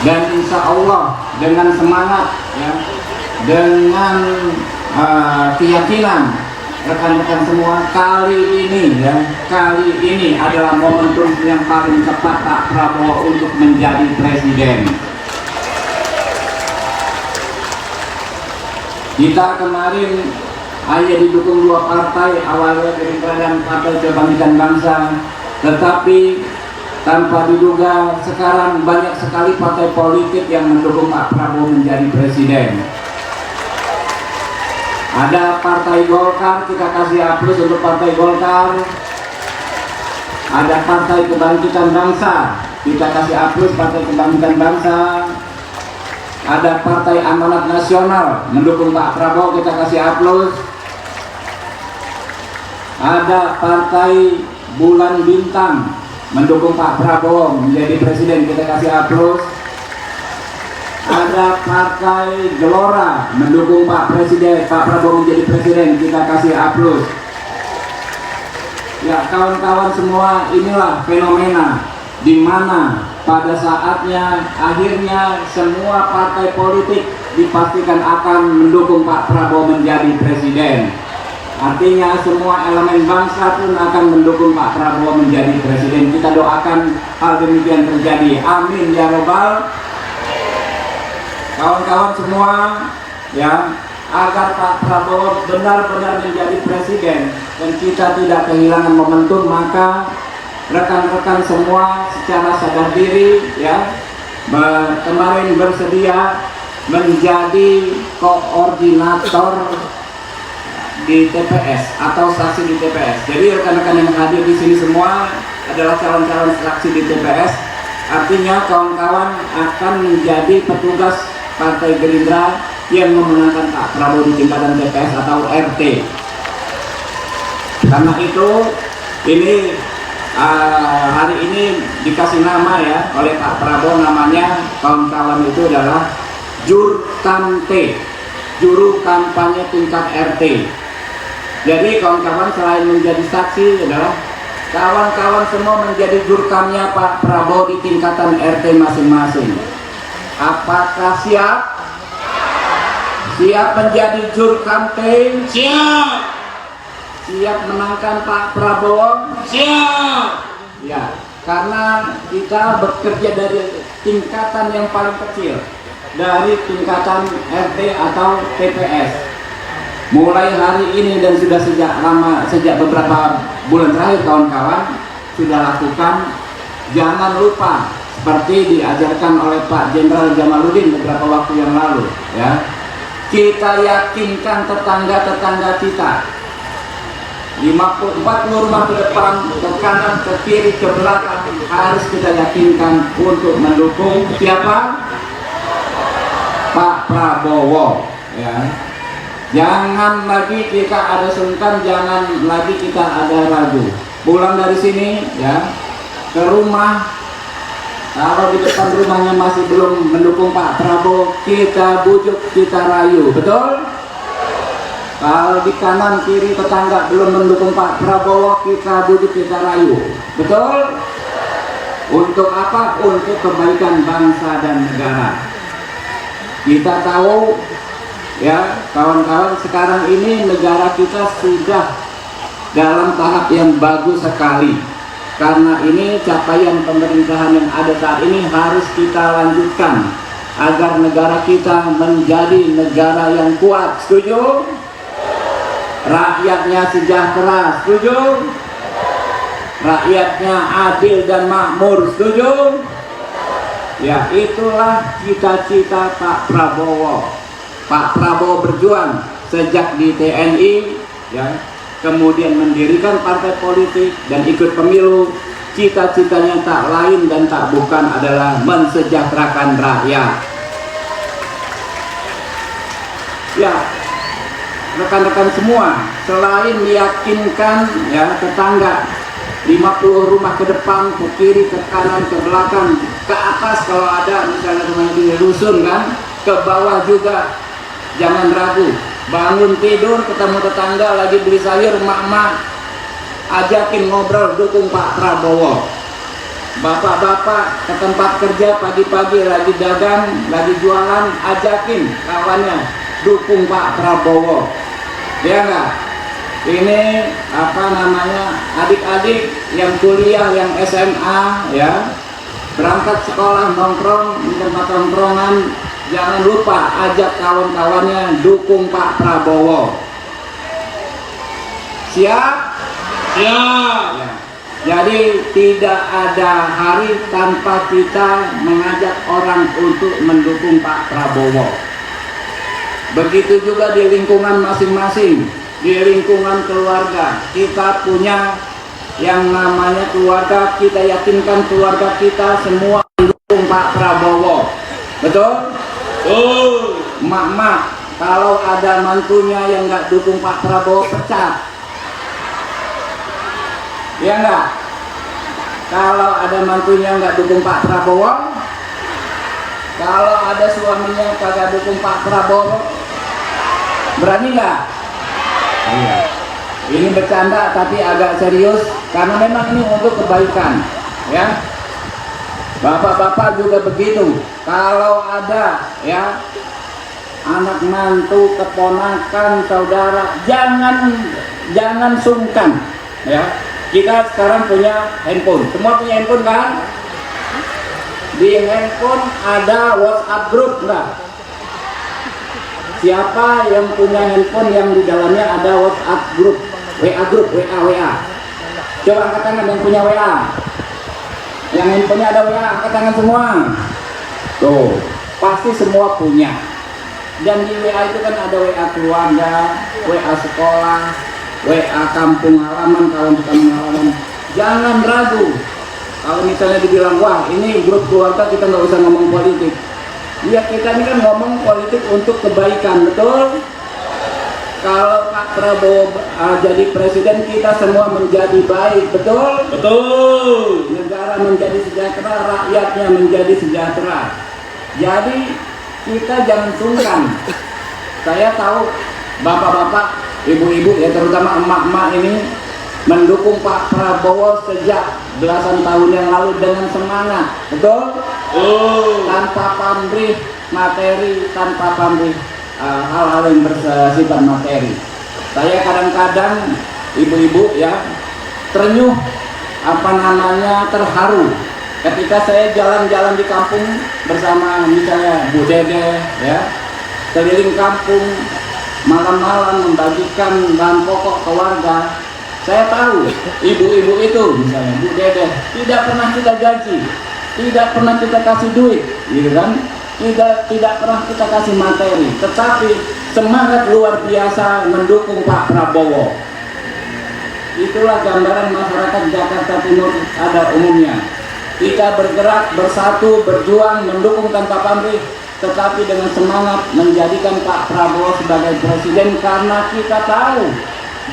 Dan insya Allah dengan semangat ya, dengan keyakinan rekan-rekan semua, kali ini adalah momentum yang paling tepat Pak Prabowo untuk menjadi presiden. Kita kemarin hanya didukung dua partai, awalnya Gerindra dan Partai Kebangkitan Bangsa, tetapi tanpa diduga sekarang banyak sekali partai politik yang mendukung Pak Prabowo menjadi presiden. Ada Partai Golkar, kita kasih aplaus untuk Partai Golkar. Ada Partai Kebangkitan Bangsa, kita kasih aplaus Partai Kebangkitan Bangsa. Ada Partai Amanat Nasional mendukung Pak Prabowo, kita kasih aplaus. Ada Partai Bulan Bintang mendukung Pak Prabowo menjadi presiden, kita kasih aplaus. Ada Partai Gelora mendukung Pak Prabowo menjadi presiden, kita kasih aplaus. Ya kawan-kawan semua, inilah fenomena di mana pada saatnya akhirnya semua partai politik dipastikan akan mendukung Pak Prabowo menjadi presiden. Artinya semua elemen bangsa pun akan mendukung Pak Prabowo menjadi presiden. Kita doakan hal demikian terjadi. Amin ya robbal. Kawan-kawan semua ya, agar Pak Prabowo benar-benar menjadi presiden dan kita tidak kehilangan momentum, maka rekan-rekan semua secara sadar diri ya kemarin bersedia menjadi koordinator di TPS atau saksi di TPS. Jadi rekan-rekan yang hadir di sini semua adalah calon-calon saksi di TPS. Artinya kawan-kawan akan menjadi petugas Partai Gerindra yang memenangkan Pak Prabowo di tingkatan TPS atau RT. Karena itu ini hari ini dikasih nama ya oleh Pak Prabowo, namanya kawan-kawan itu adalah Jurkamte, juru kampanye tingkat RT. Jadi kawan-kawan selain menjadi saksi adalah kawan-kawan semua menjadi jurkamnya Pak Prabowo di tingkatan RT masing-masing. Apakah siap? Siap menjadi jurkamte? Siap. Siap menangkan Pak Prabowo? Siap. Ya, karena kita bekerja dari tingkatan yang paling kecil, dari tingkatan RT atau TPS. Mulai hari ini dan sudah sejak beberapa bulan terakhir kawan-kawan sudah lakukan, jangan lupa seperti diajarkan oleh Pak Jenderal Jamaluddin beberapa waktu yang lalu ya. Kita yakinkan tetangga-tetangga kita 40 rumah ke depan, ke kanan, ke kiri, ke belakang, harus kita yakinkan untuk mendukung siapa? Pak Prabowo ya. Jangan lagi kita ada sungkan, jangan lagi kita ada ragu. Pulang dari sini ya ke rumah, kalau di depan rumahnya masih belum mendukung Pak Prabowo, kita bujuk, kita rayu, betul? Kalau di kanan kiri tetangga belum mendukung Pak Prabowo, kita bujuk, kita rayu, betul? Untuk apa? Untuk kebaikan bangsa dan negara. Kita tahu ya kawan-kawan, sekarang ini negara kita sudah dalam tahap yang bagus sekali. Karena ini capaian pemerintahan yang ada saat ini harus kita lanjutkan agar negara kita menjadi negara yang kuat. Setuju? Rakyatnya sejahtera. Setuju? Rakyatnya adil dan makmur. Setuju? Ya, itulah cita-cita Pak Prabowo. Pak Prabowo berjuang sejak di TNI ya, kemudian mendirikan partai politik dan ikut pemilu. Cita-citanya tak lain dan tak bukan adalah mensejahterakan rakyat. Ya, rekan-rekan semua, selain meyakinkan ya tetangga 50 rumah ke depan, ke kiri, ke kanan, ke belakang, ke atas kalau ada misalnya rumahnya di rusun kan, ke bawah juga jangan ragu. Bangun tidur ketemu tetangga lagi beli sayur, mak-mak ajakin ngobrol, dukung Pak Prabowo. bapak-bapak ke tempat kerja pagi-pagi lagi dagang, lagi jualan, ajakin kawannya dukung Pak Prabowo, ya enggak? Ini apa namanya, adik-adik yang kuliah, yang SMA ya, berangkat sekolah nongkrong di tempat nongkrongan, jangan lupa ajak kawan-kawannya dukung Pak Prabowo. Siap? Siap. Ya. Jadi tidak ada hari tanpa kita mengajak orang untuk mendukung Pak Prabowo. Begitu juga di lingkungan masing-masing, di lingkungan keluarga. Kita punya yang namanya keluarga, kita yakinkan keluarga kita semua mendukung Pak Prabowo. Betul? Betul. Mak-mak, kalau ada mantunya yang nggak dukung Pak Prabowo, pecat. Ya enggak? Kalau ada mantunya nggak dukung Pak Prabowo, kalau ada suaminya kagak dukung Pak Prabowo, berani nggak? Iya. Ini bercanda tapi agak serius karena memang ini untuk kebaikan, ya. Bapak-bapak juga begitu. Kalau ada ya anak mantu, keponakan, saudara, jangan sungkan, ya. Kita sekarang punya handphone, semua punya handphone kan? Di handphone ada WhatsApp group enggak? Siapa yang punya handphone yang di dalamnya ada WhatsApp group, WA group, WA? Coba angkat tangan yang punya WA. Yang handphonenya ada WA, angkat tangan semua. Tuh, pasti semua punya. Dan di WA itu kan ada WA keluarga, WA sekolah, WA kampung halaman, kawan-kawan halaman. Jangan ragu. Kalau misalnya dibilang, wah ini grup keluarga kita nggak usah ngomong politik. Ya kita ini kan ngomong politik untuk kebaikan, betul? Kalau Pak Prabowo jadi presiden, kita semua menjadi baik, betul? Betul. Negara menjadi sejahtera, rakyatnya menjadi sejahtera. Jadi kita jangan sungkan. Saya tahu bapak-bapak, ibu-ibu ya, terutama emak-emak ini mendukung Pak Prabowo sejak belasan tahun yang lalu dengan semangat, betul? Tanpa pamrih materi, tanpa pamrih hal-hal yang bersifat materi. Saya kadang-kadang ibu-ibu ya terenyuh, apa namanya, terharu ketika saya jalan-jalan di kampung bersama misalnya Bu Dede ya, keliling kampung malam-malam membagikan bahan pokok ke warga. Saya tahu ibu-ibu itu misalnya Bu Dede tidak pernah kita gaji, tidak pernah kita kasih duit, gitu kan? Tidak pernah kita kasih materi, tetapi semangat luar biasa mendukung Pak Prabowo. Itulah gambaran masyarakat Jakarta Timur pada umumnya. Kita bergerak bersatu, berjuang, mendukung tanpa pamrih, tetapi dengan semangat menjadikan Pak Prabowo sebagai presiden karena kita tahu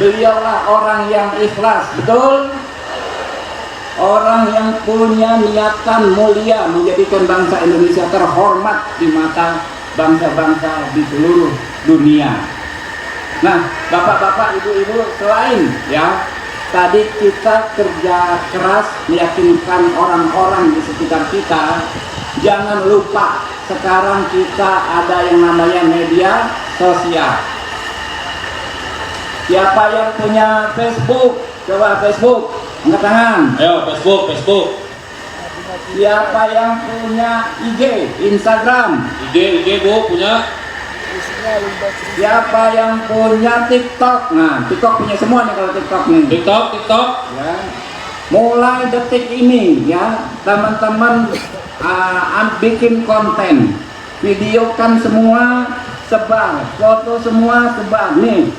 beliaulah orang yang ikhlas, betul? Orang yang punya niatan mulia menjadikan bangsa Indonesia terhormat di mata bangsa-bangsa di seluruh dunia. Nah, bapak-bapak, ibu-ibu, selain ya tadi kita kerja keras meyakinkan orang-orang di sekitar kita, jangan lupa sekarang kita ada yang namanya media sosial. Siapa yang punya Facebook? Coba Facebook, angkat tangan. Ayo Facebook. Siapa yang punya IG, Instagram? IG Bu punya. Siapa yang punya TikTok? Nah, TikTok punya semua nih kalau TikTok nih. TikTok. Ya. Mulai detik ini ya, teman-teman bikin konten, videokan semua, sebar, foto semua sebar nih.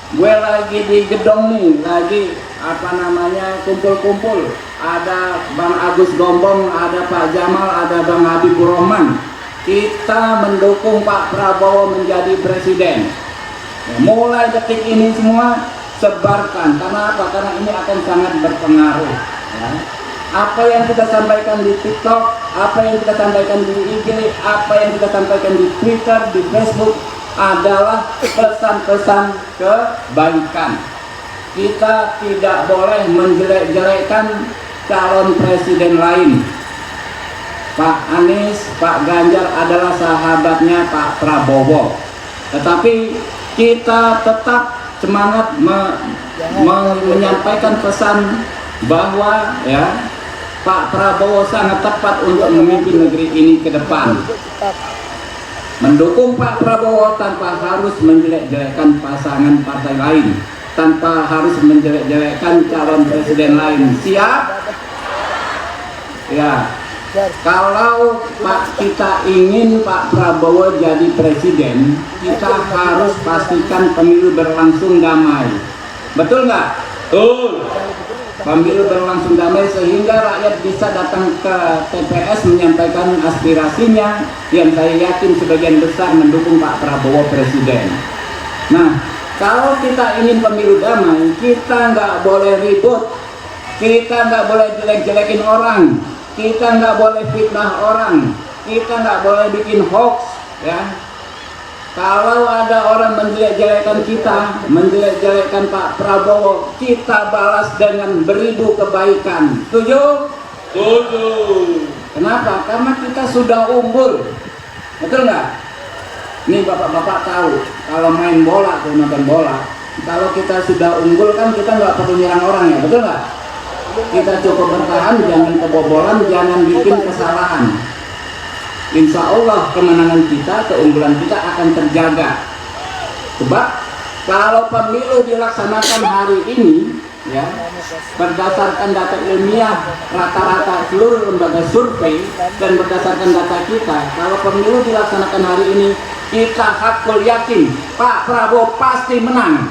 Gue lagi di gedong nih, lagi apa namanya kumpul-kumpul. Ada Bang Agus Gombong, ada Pak Jamal, ada Bang Habibur Rahman. Kita mendukung Pak Prabowo menjadi presiden. Ya, mulai detik ini semua sebarkan. Karena apa? Karena ini akan sangat berpengaruh. Ya. Apa yang kita sampaikan di TikTok, apa yang kita sampaikan di IG, apa yang kita sampaikan di Twitter, di Facebook adalah pesan-pesan kebaikan. Kita tidak boleh menjelek-jelekan calon presiden lain. Pak Anies, Pak Ganjar adalah sahabatnya Pak Prabowo. Tetapi kita tetap semangat menyampaikan pesan bahwa ya Pak Prabowo sangat tepat untuk memimpin negeri ini ke depan. Mendukung Pak Prabowo tanpa harus menjelek-jelekkan pasangan partai lain, tanpa harus menjelek-jelekkan calon presiden lain. Siap? Ya. Kalau kita ingin Pak Prabowo jadi presiden, kita harus pastikan pemilu berlangsung damai. Betul nggak? Betul. Pemilu berlangsung damai sehingga rakyat bisa datang ke TPS menyampaikan aspirasinya, yang saya yakin sebagian besar mendukung Pak Prabowo presiden. Nah, kalau kita ingin pemilu damai, kita nggak boleh ribut, kita nggak boleh jelek-jelekin orang, kita nggak boleh fitnah orang, kita nggak boleh bikin hoax, ya. Kalau ada orang menjelek-jelekan kita, menjelek-jelekan Pak Prabowo, kita balas dengan beribu kebaikan. Setuju? Setuju. Kenapa? Karena kita sudah unggul. Betul nggak? Nih bapak-bapak tahu, kalau main bola, kalau nonton bola, kalau kita sudah unggul kan kita nggak perlu nyerang orang, ya, betul nggak? Kita cukup bertahan, jangan kebobolan, jangan bikin kesalahan. Insya Allah kemenangan kita, keunggulan kita akan terjaga. Sebab kalau pemilu dilaksanakan hari ini, ya, berdasarkan data ilmiah rata-rata seluruh lembaga survei dan berdasarkan data kita, kalau pemilu dilaksanakan hari ini, kita hakul yakin Pak Prabowo pasti menang.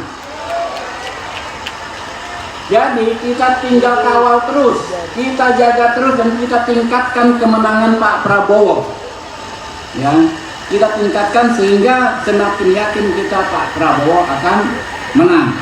Jadi kita tinggal kawal terus, kita jaga terus, dan kita tingkatkan kemenangan Pak Prabowo. Ya, kita tingkatkan sehingga semakin yakin kita Pak Prabowo akan menang.